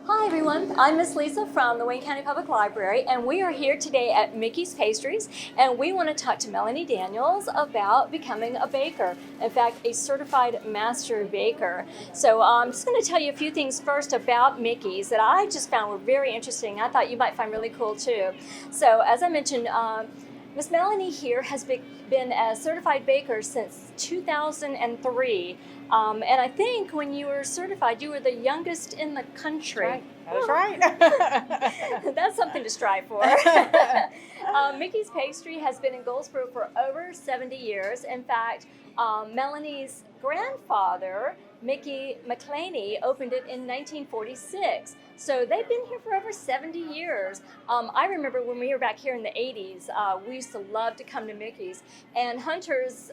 Hi everyone, I'm Miss Lisa from the Wayne County Public Library, and we are here today at Mickey's Pastries, and we want to talk to Melanie Daniels about becoming a baker. In fact, a certified master baker. So I'm just going to tell you a few things first about Mickey's that I just found were very interesting. I thought you might find really cool too. So as I mentioned, Miss Melanie here has been a certified baker since 2003. And I think when you were certified, you were the youngest in the country. That's right. That's something to strive for. Mickey's Pastry has been in Goldsboro for over 70 years. In fact, Melanie's grandfather, Mickey McClaney, opened it in 1946. So they've been here for over 70 years. I remember when we were back here in the 80s, we used to love to come to Mickey's. And Hunter's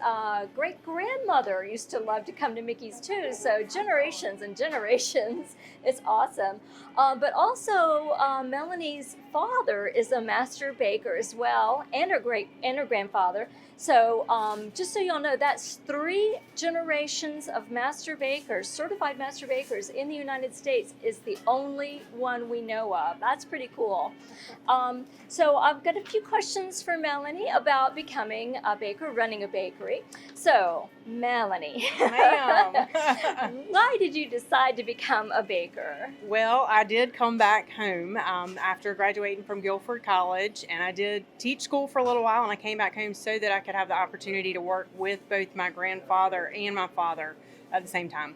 great-grandmother used to love to come to Mickey's too. So generations and generations. It's awesome. But also, Melanie's father is a master baker as well, and her grandfather. So just so y'all know, that's 3 generations of master bakers, certified master bakers in the United States is the only one we know of. That's pretty cool. So I've got a few questions for Melanie about becoming a baker, running a bakery. So Melanie, Ma'am. why did you decide to become a baker? Well, I did come back home after graduating from Guilford College, and I did teach school for a little while, and I came back home so that I could have the opportunity to work with both my grandfather and my father at the same time,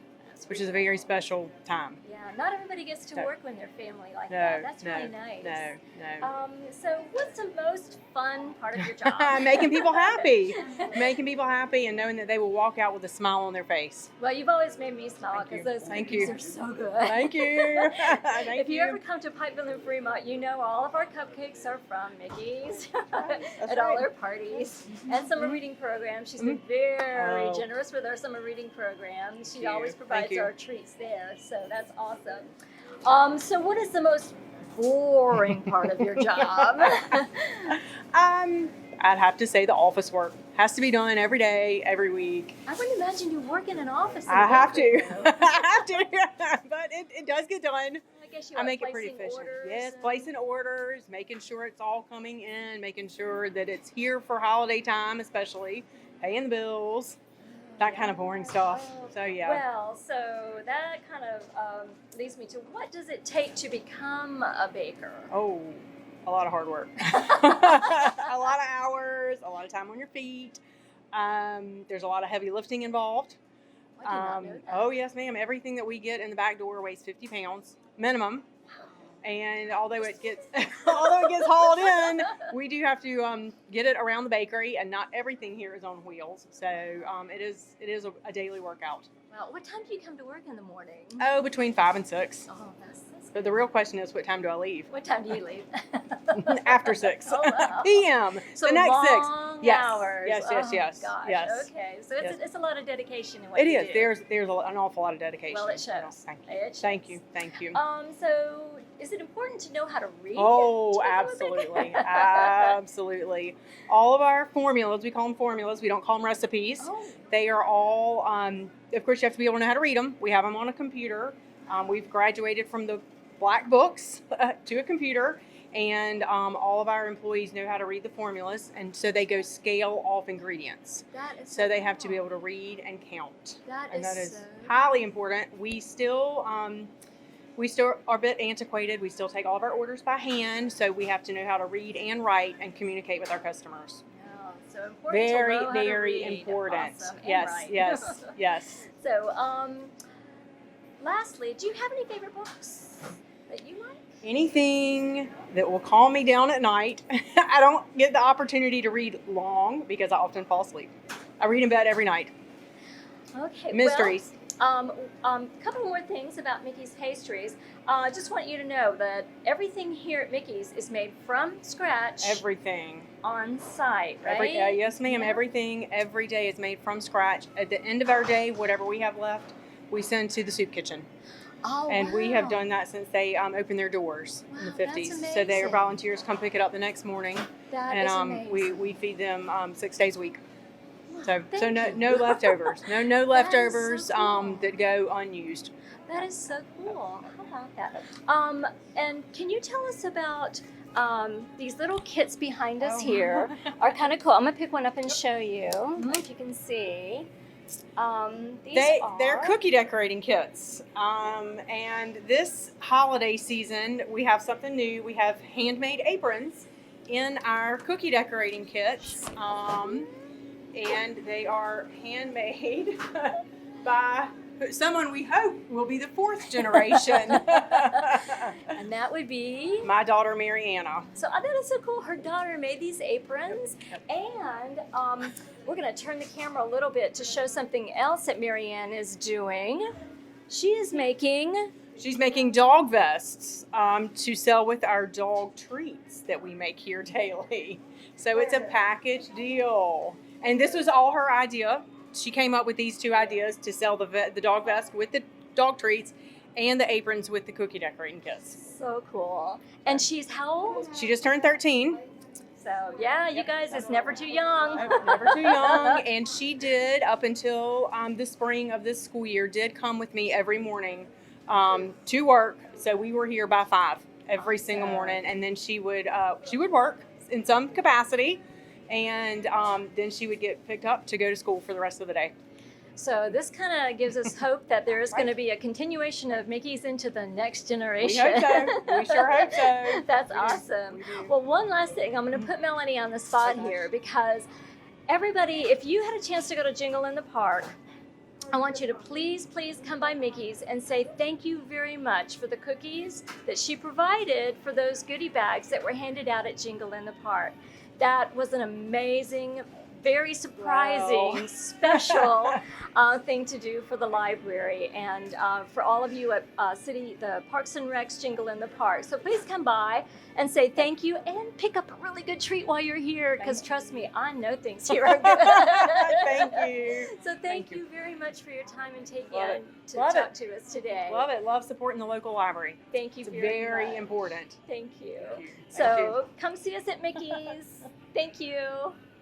which is a very special time. Yeah, not everybody gets to work when they're family like No, that. That's no, really nice. No. So what's the most fun part of your job? Making people happy. Making people happy and knowing that they will walk out with a smile on their face. Well, you've always made me smile because those Thank cookies you. are so good. Thank you. If you ever come to Pikeville and Fremont, you know all of our cupcakes are from Mickey's at all our parties and summer reading programs. She's been very generous with our summer reading program. She always provides our treats there, so that's awesome. So what is the most boring part of your job? I'd have to say the office work has to be done every day, every week. I wouldn't imagine you work in an office. I have to. I have to. But it does get done. I guess I make it pretty efficient. Yes, placing orders, making sure it's all coming in, making sure that it's here for holiday time, especially paying the bills, that kind of boring stuff. So yeah. Well, so that kind of leads me to, what does it take to become a baker? Oh, a lot of hard work. A lot of hours, a lot of time on your feet. There's a lot of heavy lifting involved. I did not know that. Oh, yes, ma'am. Everything that we get in the back door weighs 50 pounds minimum. And although it gets hauled in, we do have to get it around the bakery, and not everything here is on wheels. So it is a daily workout. Well, what time do you come to work in the morning? Oh, between 5 and 6. Oh, that's But the real question is, what time do I leave? What time do you leave? After 6 Oh, wow. p.m. So the next long 6. Yes. hours. Yes. Oh, Yes. Gosh. Yes. Okay. So it's a lot of dedication in what It you is. do. There's an awful lot of dedication. Well, it shows. Thank you. It shows. Thank you. Thank you. So is it important to know how to read? Oh, absolutely. Absolutely. All of our formulas, we call them formulas. We don't call them recipes. Oh. They are all, of course, you have to be able to know how to read them. We have them on a computer. We've graduated from the black books to a computer, and all of our employees know how to read the formulas, and so they go scale off ingredients. That is So they have to be able to read and count. That And that is so highly important. We still are a bit antiquated. We still take all of our orders by hand, so we have to know how to read and write and communicate with our customers. Yeah, so important. Very, to know how to very read. important. Awesome. And Yes, write. yes, yes. So, lastly, do you have any favorite books that you like? anything that will calm me down at night. I don't get the opportunity to read long because I often fall asleep. I read in bed every night. Okay. Mysteries. Couple more things about Mickey's Pastries. Just want you to know that everything here at Mickey's is made from scratch. Everything. On site, right? Yes, ma'am. Yeah. Everything every day is made from scratch. At the end of our day, whatever we have left, we send to the soup kitchen. Oh, And wow. we have done that since they opened their doors in the Wow, 50s. that's So their amazing. volunteers come pick it up the next morning. That And is amazing. we feed them 6 days a week. So Thank you. no leftovers. No leftovers so cool. that go unused. That is so cool. How about that? And can you tell us about these little kits behind us here? Are kind of cool. I'm gonna pick one up and show you if you can see. They're cookie decorating kits. And this holiday season, we have something new. We have handmade aprons in our cookie decorating kits. And they are handmade by someone we hope will be the fourth generation. And that would be my daughter, Mariana. So that is so cool. Her daughter made these aprons, and we're going to turn the camera a little bit to show something else that Marianne is doing. She's making dog vests to sell with our dog treats that we make here daily. So it's a package deal. And this was all her idea. She came up with these two ideas to sell the dog vest with the dog treats and the aprons with the cookie decorating kits. So cool. And she's how old? She just turned 13. So yeah, you guys, it's never too young. Never too young. And she did, up until the spring of this school year, did come with me every morning to work. So we were here by 5 every single morning. And then she would work in some capacity. And then she would get picked up to go to school for the rest of the day. So this kind of gives us hope that there is going to be a continuation of Mickey's into the next generation. We hope so. We sure hope so. That's awesome. Well, one last thing. I'm going to put Melanie on the spot here because everybody, if you had a chance to go to Jingle in the Park, I want you to please come by Mickey's and say thank you very much for the cookies that she provided for those goodie bags that were handed out at Jingle in the Park. That was an amazing, very surprising, special thing to do for the library and for all of you at the Parks and Recs Jingle in the Park. So please come by and say thank you and pick up a really good treat while you're here because trust me, I know things here are good. Thank you. So thank you very much for your time and taking Love it it. to Love talk it. to us today. Love it. Love supporting the local library. Thank you It's very much. important. Thank you. Thank you. So come see us at Mickey's. Thank you.